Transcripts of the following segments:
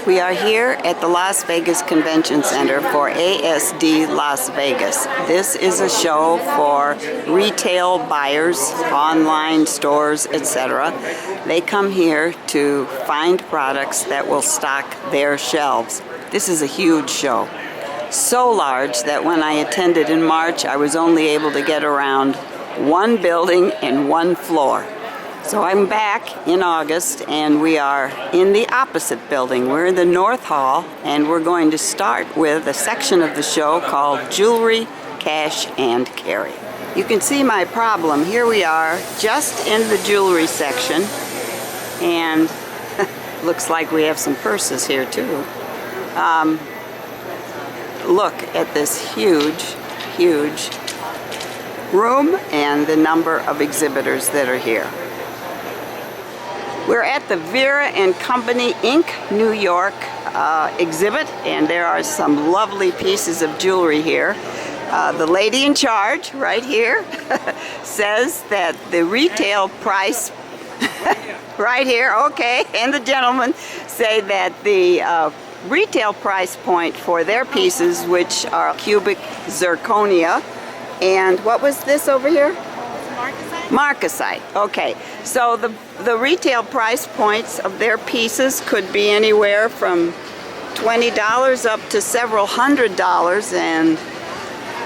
We are here at the Las Vegas Convention Center for ASD Las Vegas. This is a show for retail buyers, online stores, etc. They come here to find products that will stock their shelves. This is a huge show. So large that when I attended in March, I was only able to get around one building and one floor. So I'm back in August and we are in the opposite building. We're in the North Hall and we're going to start with a section of the show called Jewelry, Cash and Carry. You can see my problem. Here we are just in the jewelry section and looks like we have some purses here too. Look at this huge room and the number of exhibitors that are here. We're at the Vera and Company Inc. New York exhibit, and there are some lovely pieces of jewelry here. The lady in charge, right here, says that the retail price, right here, okay, and the gentleman say that the retail price point for their pieces, which are cubic zirconia, and what was this over here? Marcasite. Okay, so the retail price points of their pieces could be anywhere from $20 up to several $100s, and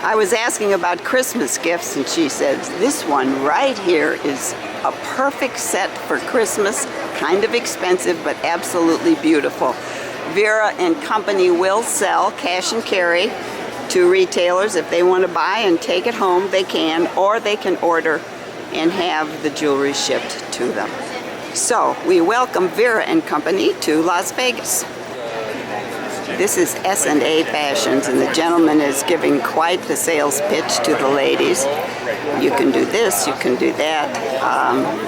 I was asking about Christmas gifts and she said this one right here is a perfect set for Christmas, kind of expensive but absolutely beautiful. Vera and Company will sell cash and carry to retailers. If they want to buy and take it home, they can, or they can order and have the jewelry shipped to them. So we welcome Vera and Company to Las Vegas. This is S&A Fashions, and the gentleman is giving quite the sales pitch to the ladies. You can do this, you can do that.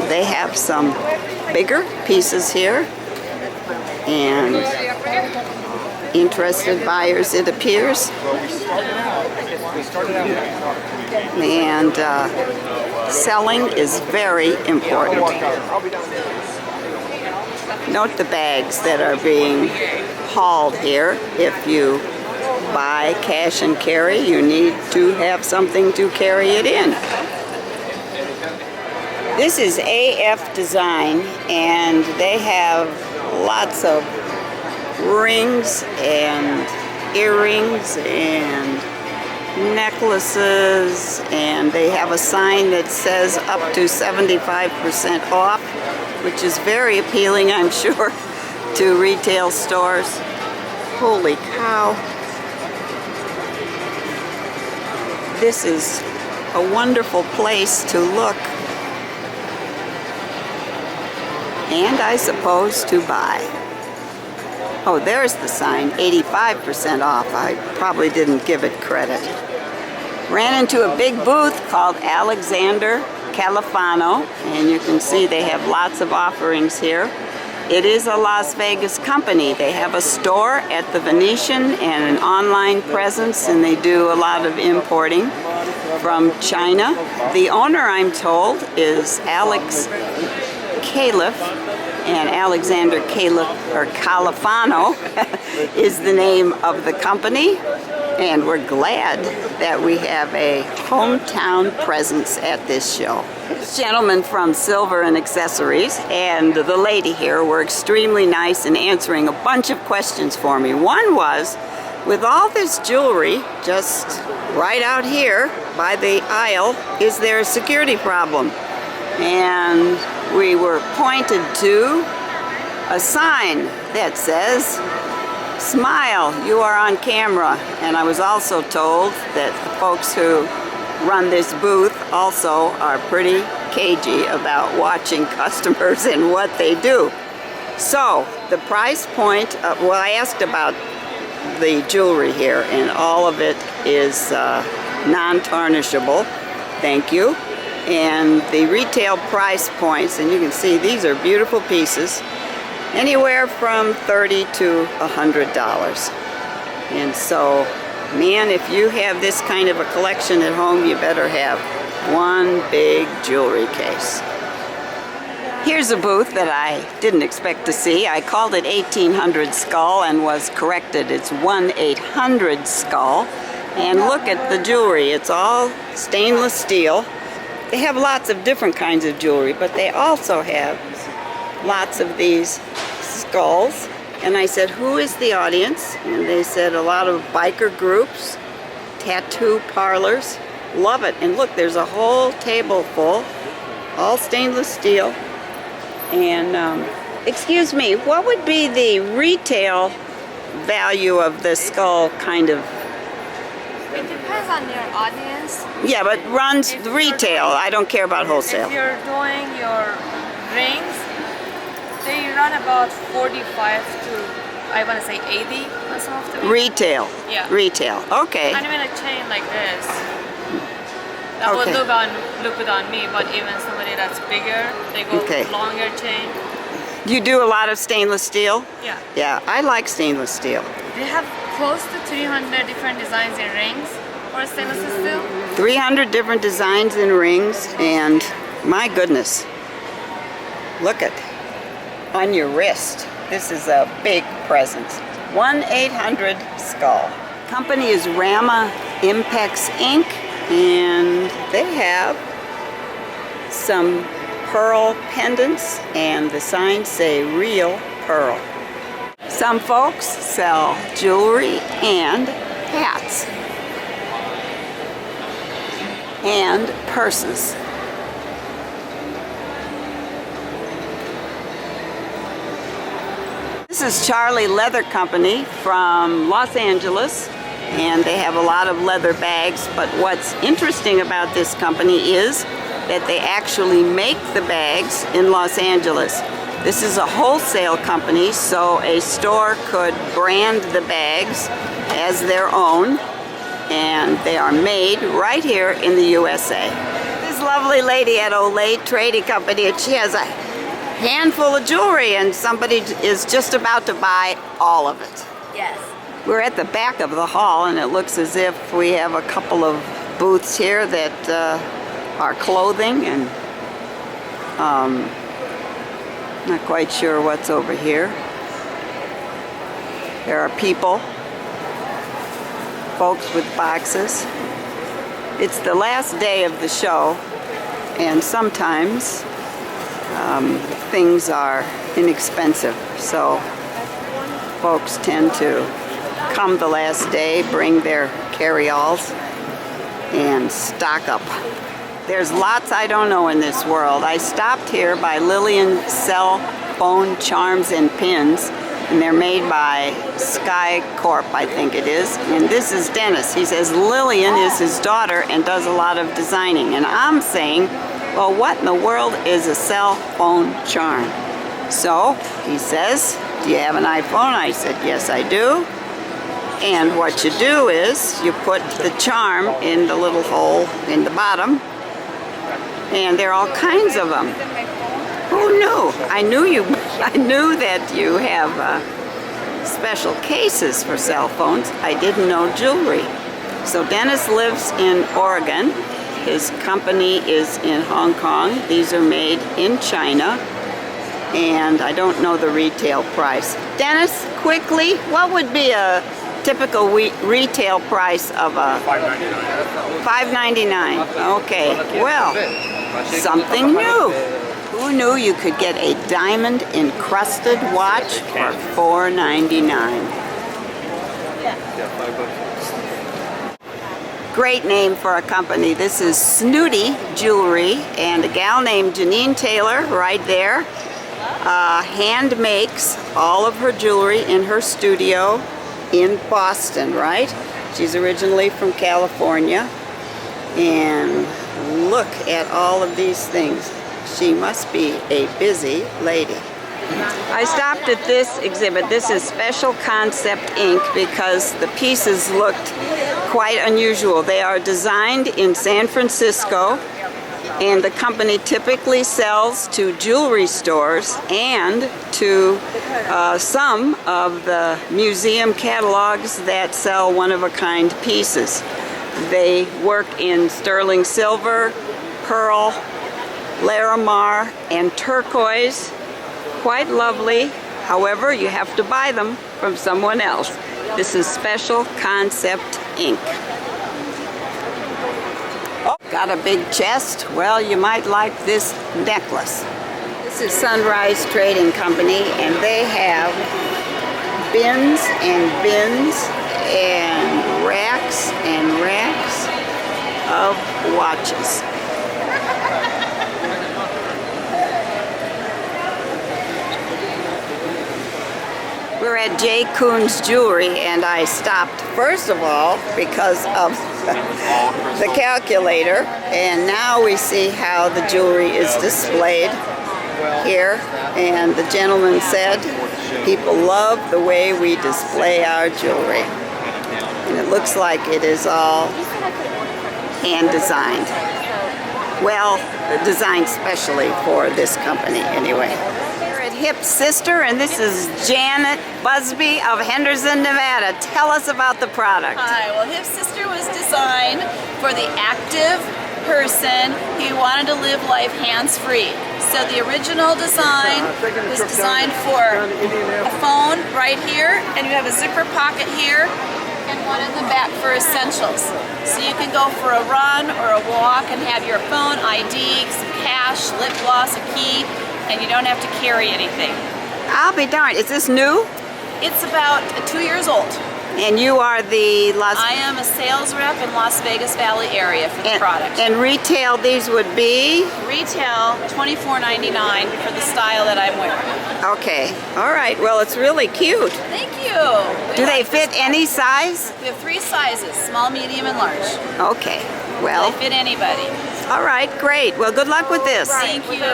They have some bigger pieces here, and interested buyers, it appears. And selling is very important. Note the bags that are being hauled here. If you buy cash and carry, you need to have something to carry it in. This is AF Design, and they have lots of rings and earrings and necklaces, and they have a sign that says up to 75% off, which is very appealing, I'm sure, to retail stores. Holy cow. This is a wonderful place to look and I suppose to buy. Oh, there's the sign, 85% off. I probably didn't give it credit. Ran into a big booth called Alexander Califano, and you can see they have lots of offerings here. It is a Las Vegas company. They have a store at the Venetian and an online presence, and they do a lot of importing from China. The owner, I'm told, is Alex Calif, and Alexander Califano is the name of the company, and we're glad that we have a hometown presence at this show. This gentleman from Silver and Accessories and the lady here were extremely nice in answering a bunch of questions for me. One was, with all this jewelry just right out here by the aisle, is there a security problem? And we were pointed to a sign that says, "Smile, you are on camera." And I was also told that the folks who run this booth also are pretty cagey about watching customers and what they do. So the price point, well, I asked about the jewelry here, and all of it is non-tarnishable. Thank you. And the retail price points, and you can see these are beautiful pieces, anywhere from $30 to $100. And so, man, if you have this kind of a collection at home, you better have one big jewelry case. Here's a booth that I didn't expect to see. I called it 1800 Skull and was corrected. It's 1-800 Skull. And look at the jewelry. It's all stainless steel. They have lots of different kinds of jewelry, but they also have lots of these skulls. And I said, who is the audience? And they said a lot of biker groups, tattoo parlors. Love it. And look, there's a whole table full, all stainless steel. And excuse me, what would be the retail value of the skull kind of? It depends on your audience. Yeah, but runs retail. I don't care about wholesale. If you're doing your rings, they run about 45 to, I want to say 80 on some of them. Retail. Yeah. Retail. Okay. And even a chain like this, that Okay. would look good on me, but even somebody that's bigger, they go longer chain. You do a lot of stainless steel? Yeah. Yeah, I like stainless steel. They have close to 300 different designs in rings for stainless steel. 300 different designs in rings, and my goodness, look at on your wrist. This is a big present. 1-800 Skull. Company is Rama Impex Inc. And they have some pearl pendants, and the signs say real pearl. Some folks sell jewelry and hats and purses. This is Charlie Leather Company from Los Angeles, and they have a lot of leather bags, but what's interesting about this company is that they actually make the bags in Los Angeles. This is a wholesale company, so a store could brand the bags as their own, and they are made right here in the USA. This lovely lady at Olay Trading Company, and she has a handful of jewelry, and somebody is just about to buy all of it. Yes. We're at the back of the hall, and it looks as if we have a couple of booths here that are clothing, and not quite sure what's over here. There are people, folks with boxes. It's the last day of the show, and sometimes things are inexpensive, so folks tend to come the last day, bring their carry-alls, and stock up. There's lots I don't know in this world. I stopped here by Lillian Cell Phone Charms and Pins, and they're made by Sky Corp, I think it is. And this is Dennis. He says Lillian is his daughter and does a lot of designing. And I'm saying, well, what in the world is a cell phone charm? So he says, do you have an iPhone? I said, yes, I do. And what you do is you put the charm in the little hole in the bottom, and there are all kinds of them. Who knew? I knew that you have special cases for cell phones. I didn't know jewelry. So Dennis lives in Oregon. His company is in Hong Kong. These are made in China, and I don't know the retail price. Dennis, quickly, what would be a typical retail price of a $5.99? Okay, well, something new. Who knew you could get a diamond encrusted watch for $4.99? Great name for a company. This is Snooty Jewelry, and a gal named Janine Taylor right there hand makes all of her jewelry in her studio in Boston, right? She's originally from California, and look at all of these things. She must be a busy lady. I stopped at this exhibit. This is Special Concept Inc. because the pieces looked quite unusual. They are designed in San Francisco, and the company typically sells to jewelry stores and to some of the museum catalogs that sell one-of-a-kind pieces. They work in sterling silver, pearl, Larimar, and turquoise. Quite lovely. However, you have to buy them from someone else. This is Special Concept ink. Oh, got a big chest? Well, you might like this necklace. This is Sunrise Trading Company, and they have bins and bins and racks of watches. We're at J. Kuhn's Jewelry, and I stopped first of all because of the calculator, and now we see how the jewelry is displayed here. And the gentleman said people love the way we display our jewelry, and it looks like it is all hand designed. Well, designed specially for this company anyway. Hip Sister, and this is Janet Busby of Henderson, Nevada. Tell us about the product. Hi, well, Hip Sister was designed for the active person who wanted to live life hands-free. So the original design was designed for a phone right here, and you have a zipper pocket here, and one in the back for essentials. So you can go for a run or a walk and have your phone, ID, some cash, lip gloss, a key, and you don't have to carry anything. I'll be darned. Is this new? It's about 2 years old. And you are the I am a sales rep in Las Vegas Valley area for the product. And retail, these would be? Retail, $24.99 for the style that I'm wearing. Okay. All right. Well, it's really cute. Thank you. Do they fit any size? We have 3 sizes, small, medium, and large. Okay. Well. They fit anybody. All right. Great. Well, good luck with this. Thank you.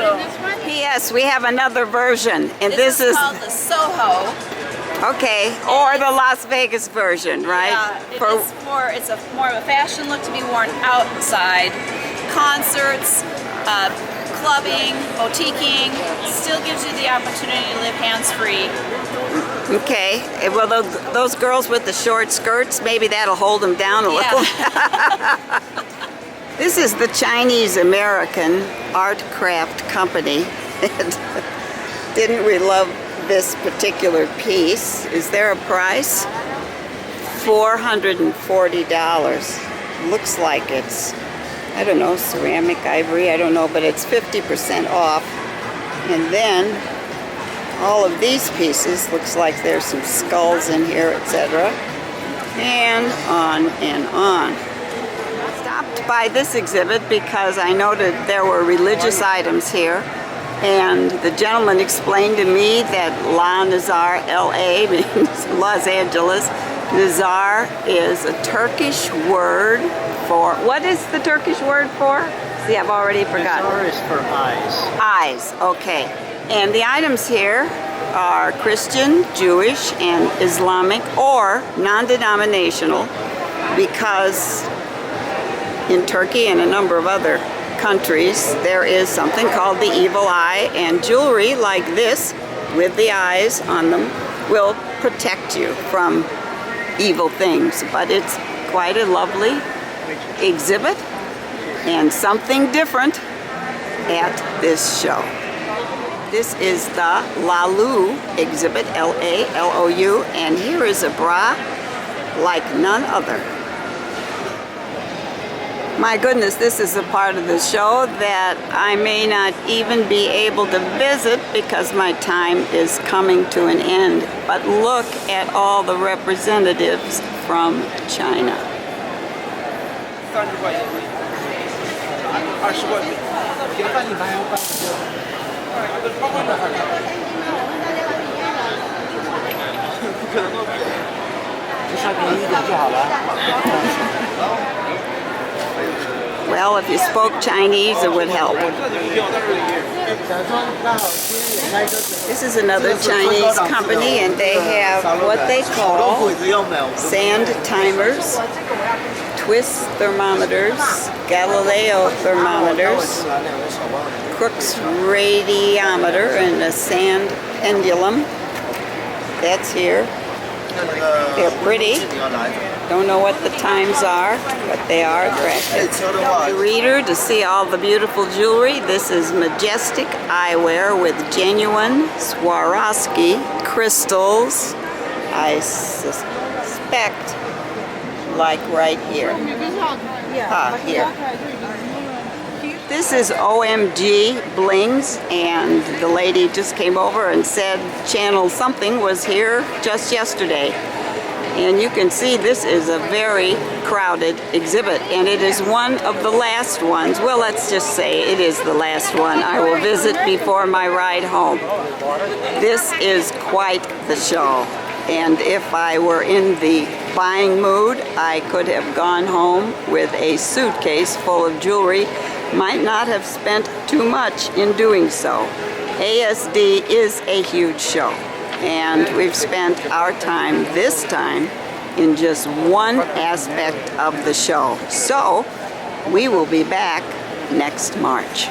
P.S. We have another version, and this is called the Soho. Okay, or the Las Vegas version, right? Yeah, it's more of a fashion look to be worn outside. Concerts, clubbing, boutiquing, still gives you the opportunity to live hands-free. Okay, well those girls with the short skirts, maybe that'll hold them down a little. Yeah. This is the Chinese-American Artcraft company. Didn't we love this particular piece? Is there a price? $440. Looks like it's, I don't know, ceramic, ivory, I don't know, but it's 50% off. And then all of these pieces, looks like there's some skulls in here, etc. And on and on. Stopped by this exhibit because I noted there were religious items here. And the gentleman explained to me that La Nazar, L.A. means Los Angeles. Nazar is a Turkish word for, what is the Turkish word for? See, I've already forgotten. Nazar is for eyes. Eyes, okay. And the items here are Christian, Jewish, and Islamic, or non-denominational, because in Turkey and a number of other countries, there is something called the evil eye, and jewelry like this with the eyes on them will protect you from evil things. But it's quite a lovely exhibit and something different at this show. This is the Lalou exhibit, L-A-L-O-U, and here is a bra like none other. My goodness, this is a part of the show that I may not even be able to visit because my time is coming to an end. But look at all the representatives from China. Well, if you spoke Chinese, it would help. This is another Chinese company, and they have what they call sand timers, twist thermometers, Galileo thermometers, Crookes radiometer, and a sand pendulum. That's here. They're pretty. Don't know what the times are, but they are attractive. Reader to see all the beautiful jewelry. This is Majestic Eyewear with genuine Swarovski crystals. I suspect like right here. Here. This is OMG Blings, and the lady just came over and said channel something was here just yesterday. And you can see this is a very crowded exhibit, and it is one of the last ones. Well, let's just say it is the last one I will visit before my ride home. This is quite the show, and if I were in the buying mood, I could have gone home with a suitcase full of jewelry. Might not have spent too much in doing so. ASD is a huge show, and we've spent our time this time in just one aspect of the show. So we will be back next March.